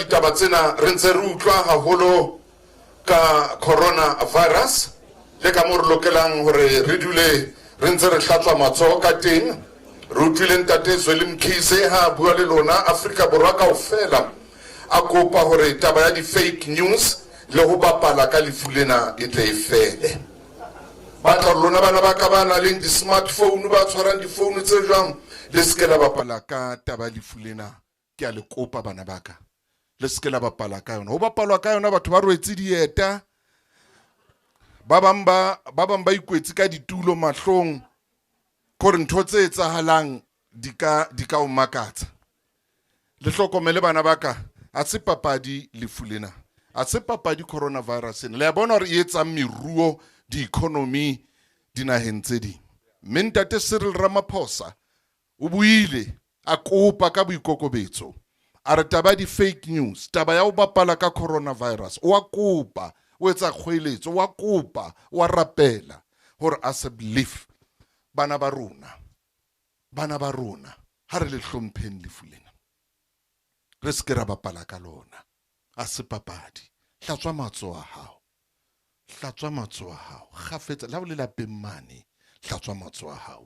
ditaba tsena re ntse re utlwa haholo ka coronavirus le ka mo re lokelang hore re dule re ntse re hlatswa matsoho ka teng. Re utlwile ntate Zweli Mkhize ha bua le lona Afrika Borwa kaofela a kopa hore taba ya di-fake news le ho bapala ka lefu lena e tle e fele. Batla lona bana ba ka bana le di-smartphone ba tshwarang di-phone tse jwang le seke la bapala ka taba ya lefu lena. Ke a le kopa bana ba ka le seke la bapala ka yona. Ho bapalwa ka yona batho ba rwetse dieta, ba bang ba ikwetse ka ditulo mahlong gore ntho tse etsahalang di ka o makatsa. Le hlokomele bana ba ka, a se papadi lefu lena, a se papadi coronavirus ena. Le a bona hore e etsang meruo di-economy dinaheng tse ding. Mme ntate Cyril Ramaphosa o buile a kopa ka boikokobetso a re taba di-fake news, taba ya ho bapala ka coronavirus, o a kopa, o etsa kgoeletso, o a kopa, o a rapela hore a se believe bana ba rona ha re le hlompheng lefu lena, re seke ra bapala ka lona. A se papadi. Hlatswa matsoho a hao, hlatswa matsoho a hao kgafetsa, la o le lapeng mane, hlatswa matsoho a hao.